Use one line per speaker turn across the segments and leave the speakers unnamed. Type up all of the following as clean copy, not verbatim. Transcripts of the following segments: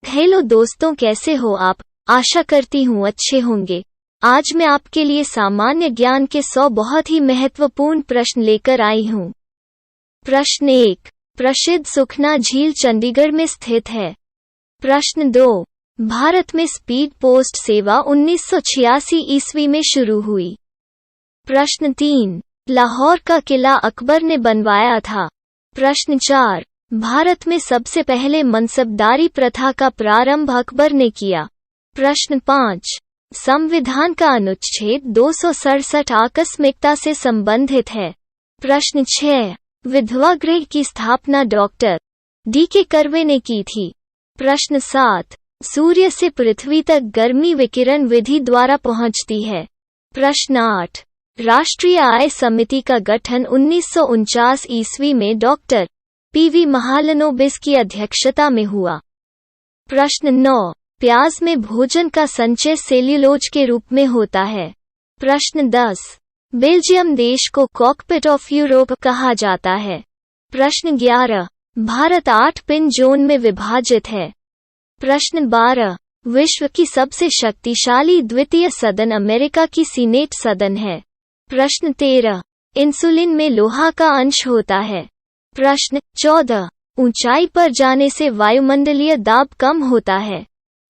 Hello दोस्तों, कैसे हो आप? आशा करती हूँ अच्छे होंगे। आज मैं आपके लिए सामान्य ज्ञान के 100 बहुत ही महत्वपूर्ण प्रश्न लेकर आई हूँ। प्रश्न 1, प्रसिद्ध सुखना झील चंडीगढ़ में स्थित है। प्रश्न 2, भारत में स्पीड पोस्ट सेवा 1986 ईस्वी में शुरू हुई। प्रश्न 3, लाहौर का किला अकबर ने बनवाया था। प्रश्न 4, भारत में सबसे पहले मनसबदारी प्रथा का प्रारंभ अकबर ने किया। प्रश्न 5, संविधान का अनुच्छेद 267 आकस्मिकता से संबंधित है। प्रश्न 6, विधवा गृह की स्थापना डॉक्टर D.K. कर्वे ने की थी। प्रश्न 7, सूर्य से पृथ्वी तक गर्मी विकिरण विधि द्वारा पहुंचती है। प्रश्न 8, राष्ट्रीय आय समिति का गठन 1949 ईस्वी में डॉक्टर P.V. महालनोबिस की अध्यक्षता में हुआ। प्रश्न 9, प्याज में भोजन का संचय सेल्यूलोज के रूप में होता है। प्रश्न 10, बेल्जियम देश को कॉकपिट ऑफ यूरोप कहा जाता है। प्रश्न 11, भारत 8 पिन जोन में विभाजित है। प्रश्न 12, विश्व की सबसे शक्तिशाली द्वितीय सदन अमेरिका की सीनेट सदन है। प्रश्न 13, इंसुलिन में लोहा का अंश होता है। प्रश्न 14, ऊंचाई पर जाने से वायुमंडलीय दाब कम होता है।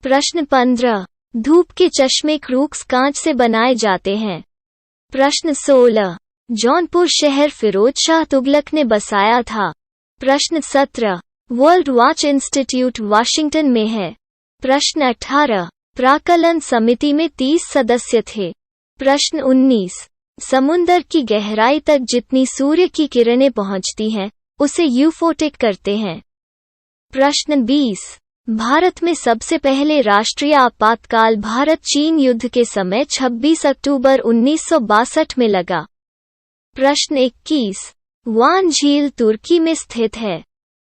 प्रश्न 15, धूप के चश्मे क्रूक्स कांच से बनाए जाते हैं। प्रश्न 16, जौनपुर शहर फिरोज शाह तुगलक ने बसाया था। प्रश्न 17, वर्ल्ड वॉच इंस्टीट्यूट वाशिंगटन में है। प्रश्न 18, प्राक्कलन समिति में 30 सदस्य थे। प्रश्न 19, समुंदर की गहराई तक जितनी सूर्य की किरणें पहुंचती हैं उसे यूफोटिक करते हैं। प्रश्न 20, भारत में सबसे पहले राष्ट्रीय आपातकाल भारत चीन युद्ध के समय 26 अक्टूबर 1962 में लगा। प्रश्न 21, वान झील तुर्की में स्थित है।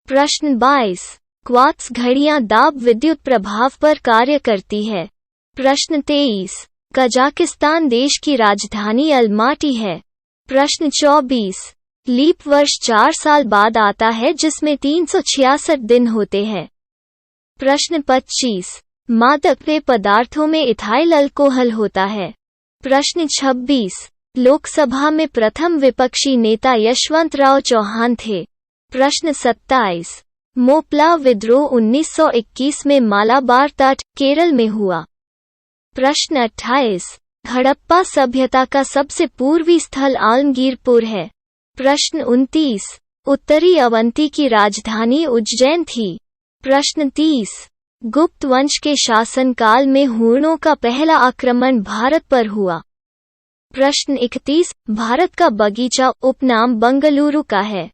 प्रश्न 22, क्वार्ट्ज घड़ियां दाब विद्युत प्रभाव पर कार्य करती है। प्रश्न 23, कजाकिस्तान देश की राजधानी अलमाटी है। प्रश्न 24, लीप वर्ष 4 साल बाद आता है जिसमें 366 दिन होते हैं। प्रश्न 25, मादक पेय पदार्थों में इथाइल अल्कोहल होता है। प्रश्न 26, लोकसभा में प्रथम विपक्षी नेता यशवंतराव चौहान थे। प्रश्न 27, मोपला विद्रोह 1921 में मालाबार तट केरल में हुआ। प्रश्न 28, हड़प्पा सभ्यता का सबसे पूर्वी स्थल आलमगीरपुर है। प्रश्न 29, उत्तरी अवंती की राजधानी उज्जैन थी। प्रश्न 30, गुप्त वंश के शासनकाल में हूणों का पहला आक्रमण भारत पर हुआ। प्रश्न 31, भारत का बगीचा उपनाम बंगलुरु का है।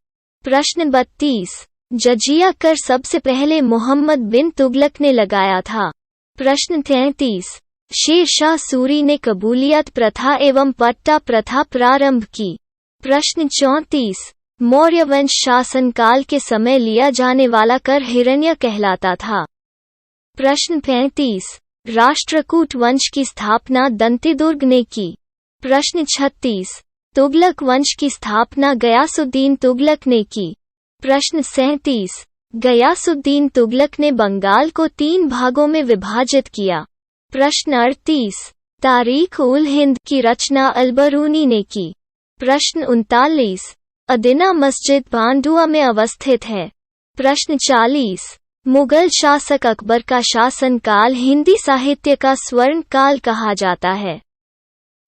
प्रश्न 32, जजिया कर सबसे पहले मोहम्मद बिन तुगलक ने लगाया था। प्रश्न 33, शेर शाह सूरी ने कबूलियत प्रथा एवं पट्टा प्रथा प्रारंभ की। प्रश्न 34, मौर्य वंश शासनकाल के समय लिया जाने वाला कर हिरण्य कहलाता था। प्रश्न 35, राष्ट्रकूट वंश की स्थापना दंतिदुर्ग ने की। प्रश्न 36, तुगलक वंश की स्थापना गयासुद्दीन तुगलक ने की। प्रश्न 37, गयासुद्दीन तुगलक ने बंगाल को 3 भागों में विभाजित किया। प्रश्न 38, तारीख उल हिंद की रचना अलबरूनी ने की। प्रश्न 39, अदिना मस्जिद पांडुआ में अवस्थित है। प्रश्न 40, मुगल शासक अकबर का शासनकाल हिंदी साहित्य का स्वर्ण काल कहा जाता है।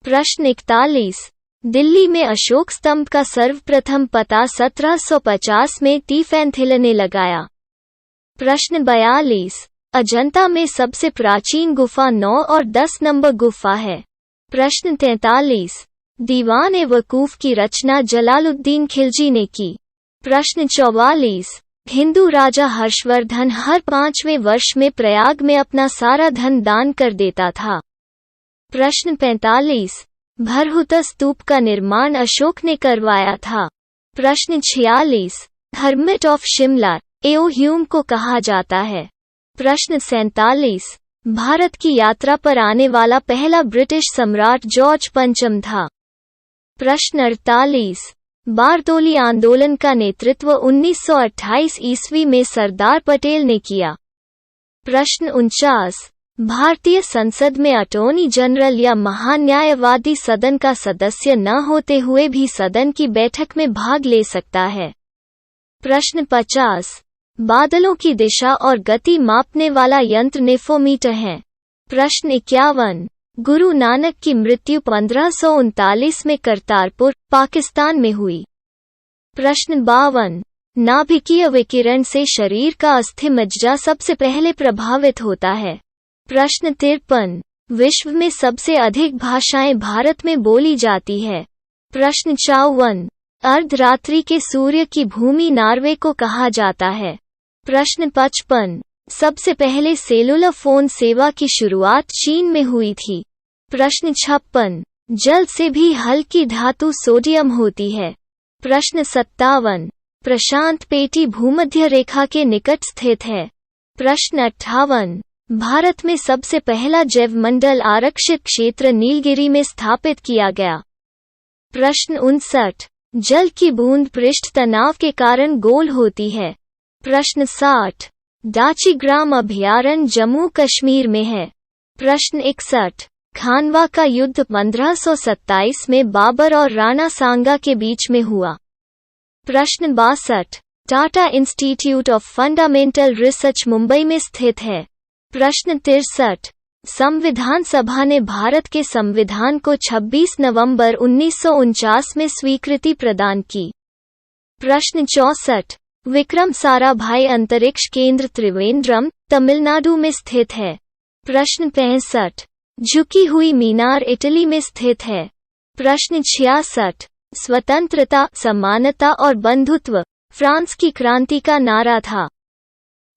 प्रश्न 41, दिल्ली में अशोक स्तंभ का सर्वप्रथम पता 1750 में टीफेंथिल ने लगाया। प्रश्न 42, अजंता में सबसे प्राचीन गुफा 9 और 10 नंबर गुफा है। प्रश्न 43, दीवान ए वकूफ की रचना जलालुद्दीन खिलजी ने की। प्रश्न 44, हिंदू राजा हर्षवर्धन हर 5वें वर्ष में प्रयाग में अपना सारा धन दान कर देता था। प्रश्न 45, भरहुता स्तूप का निर्माण अशोक ने करवाया था। प्रश्न 46, hermit of Shimla AO Hume को कहा जाता है। प्रश्न 47, भारत की यात्रा पर आने वाला पहला ब्रिटिश सम्राट जॉर्ज पंचम था। प्रश्न 48, बारदोली आंदोलन का नेतृत्व 1928 ईस्वी में सरदार पटेल ने किया। प्रश्न 49। भारतीय संसद में अटॉर्नी जनरल या महान्यायवादी सदन का सदस्य न होते हुए भी सदन की बैठक में भाग ले सकता है। प्रश्न 50। बादलों की दिशा और गति मापने वाला यंत्र नेफोमीटर है। प्रश्न 51। गुरु नानक की मृत्यु 1539 में करतारपुर, पाकिस्तान में हुई। प्रश्न 52। नाभिकीय विकिरण से शरीर का अस्थि मज्जा सबसे पहले प्रभावित होता है। प्रश्न 53। विश्व में सबसे अधिक भाषाएं भारत में बोली जाती है। प्रश्न 54। अर्धरात्रि के सूर्य की भूमि नॉर्वे को कहा जाता है। प्रश्न 55। सबसे पहले सेलुलर फोन सेवा की शुरुआत चीन में हुई थी। प्रश्न 56। जल से भी हल्की धातु सोडियम होती है। प्रश्न 57। प्रशांत पेटी भूमध्य रेखा के निकट स्थित है। प्रश्न 58। भारत में सबसे पहला जैवमंडल आरक्षित क्षेत्र नीलगिरी में स्थापित किया गया। प्रश्न 59। जल की बूंद पृष्ठ तनाव के कारण गोल होती है। प्रश्न 60। डाची ग्राम अभयारण्य जम्मू कश्मीर में है। प्रश्न 61। खानवा का युद्ध 1527 में बाबर और राणा सांगा के बीच में हुआ। प्रश्न 62। Tata institute of fundamental research Mumbai में स्थित है। प्रश्न 63। संविधान सभा ने भारत के संविधान को 26 नवंबर 1949 में स्वीकृति प्रदान की। प्रश्न 64। विक्रम साराभाई अंतरिक्ष केंद्र त्रिवेंद्रम, तमिलनाडु में स्थित है। प्रश्न 65। झुकी हुई मीनार इटली में स्थित है। प्रश्न 66। स्वतंत्रता, समानता और बंधुत्व फ्रांस की क्रांति का नारा था।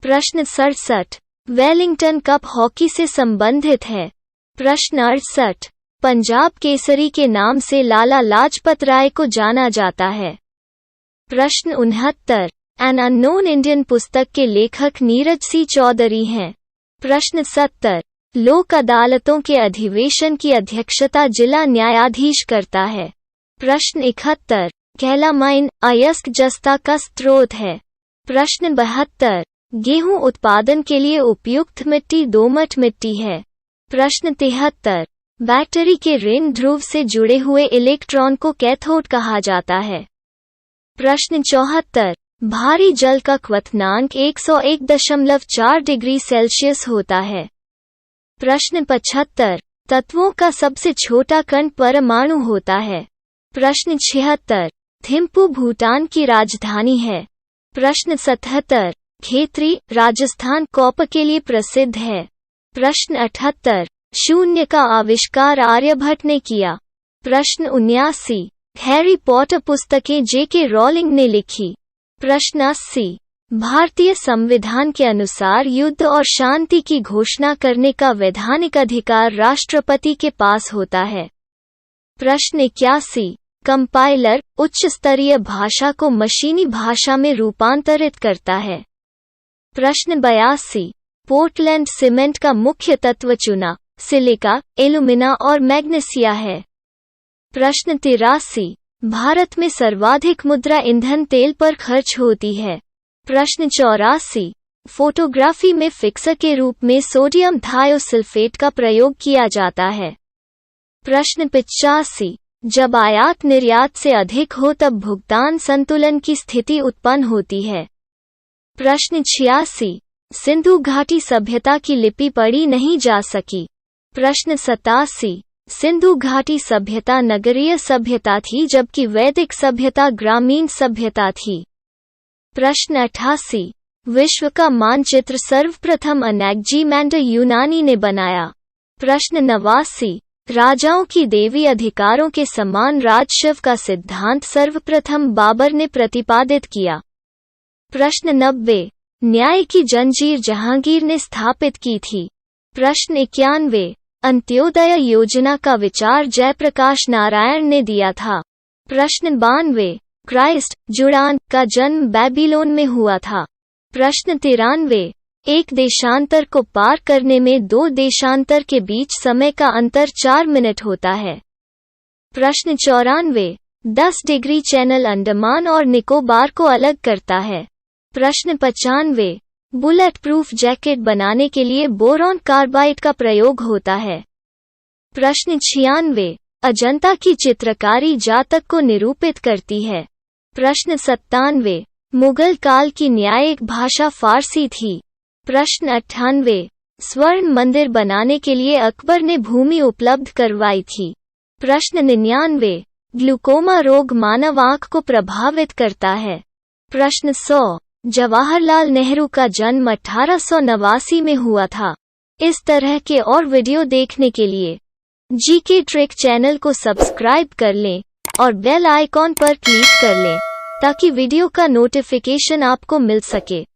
प्रश्न 67। वेलिंगटन कप हॉकी से संबंधित है। प्रश्न 68। पंजाब केसरी के नाम से लाला लाजपत राय को जाना जाता है। प्रश्न 69। एन अननोन इंडियन पुस्तक के लेखक नीरज सी चौधरी हैं। प्रश्न 70। लोक अदालतों के अधिवेशन की अध्यक्षता जिला न्यायाधीश करता है। प्रश्न 71। कैलामाइन अयस्क जस्ता का स्रोत है। प्रश्न 72। गेहूं उत्पादन के लिए उपयुक्त मिट्टी दोमट मिट्टी है। प्रश्न 73। बैटरी के ऋण ध्रुव से जुड़े हुए इलेक्ट्रॉन को कैथोड कहा जाता है। प्रश्न 74। भारी जल का क्वथनांक 101.4 डिग्री सेल्सियस होता है। प्रश्न 75। तत्वों का सबसे छोटा कण परमाणु होता है। प्रश्न 76। थिम्पू भूटान की राजधानी है। प्रश्न 77। खेतरी, राजस्थान कॉपर के लिए प्रसिद्ध है। प्रश्न 78। शून्य का आविष्कार आर्यभट्ट ने किया। प्रश्न 79। हैरी पॉटर पुस्तकें जेके रॉलिंग ने लिखी। प्रश्न 80। भारतीय संविधान के अनुसार युद्ध और शांति की घोषणा करने का वैधानिक अधिकार राष्ट्रपति के पास होता है। प्रश्न 81। कंपाइलर उच्च स्तरीय भाषा को मशीनी भाषा में रूपांतरित करता है। प्रश्न 82। पोर्टलैंड सीमेंट का मुख्य तत्व चूना, सिलिका, एल्यूमिना और मैग्नीशिया है। प्रश्न 83। भारत में सर्वाधिक मुद्रा ईंधन तेल पर खर्च होती है। प्रश्न 84। फोटोग्राफी में फिक्सर के रूप में सोडियम थायोसल्फेट का प्रयोग किया जाता है। प्रश्न 85। जब आयात निर्यात से अधिक हो तब भुगतान संतुलन की स्थिति उत्पन्न होती है। प्रश्न 86। सिंधु घाटी सभ्यता की लिपि पढ़ी नहीं जा सकी। प्रश्न 87। सिंधु घाटी सभ्यता नगरीय सभ्यता थी जबकि वैदिक सभ्यता ग्रामीण सभ्यता थी। प्रश्न 88। विश्व का मानचित्र सर्वप्रथम अनेक्जिमेंडर यूनानी ने बनाया। प्रश्न 89। राजाओं की देवी अधिकारों के समान राजस्व का सिद्धांत सर्वप्रथम बाबर ने प्रतिपादित किया। प्रश्न 90। न्याय की जंजीर जहांगीर ने स्थापित की थी। प्रश्न 91। अंत्योदय योजना का विचार जयप्रकाश नारायण ने दिया था। प्रश्न 92। क्राइस्ट जुड़ान का जन्म बेबीलोन में हुआ था। प्रश्न 93। एक देशांतर को पार करने में दो देशांतर के बीच समय का अंतर 4 मिनट होता है। प्रश्न 94। 10 डिग्री चैनल अंडमान और निकोबार को अलग करता है। प्रश्न 95। बुलेट प्रूफ जैकेट बनाने के लिए बोरॉन कार्बाइड का प्रयोग होता है। प्रश्न 96, अजंता की चित्रकारी जातक को निरूपित करती है। प्रश्न 97, मुगल काल की न्यायिक भाषा फारसी थी। प्रश्न 98, स्वर्ण मंदिर बनाने के लिए अकबर ने भूमि उपलब्ध करवाई थी। प्रश्न 99, ग्लूकोमा रोग मानव आंख को प्रभावित करता है। प्रश्न 100, जवाहरलाल नेहरू का जन्म 1889 में हुआ था। इस तरह के और वीडियो देखने के लिए जीके ट्रिक चैनल को सब्सक्राइब कर लें और बेल आइकॉन पर क्लिक कर लें ताकि वीडियो का नोटिफिकेशन आपको मिल सके।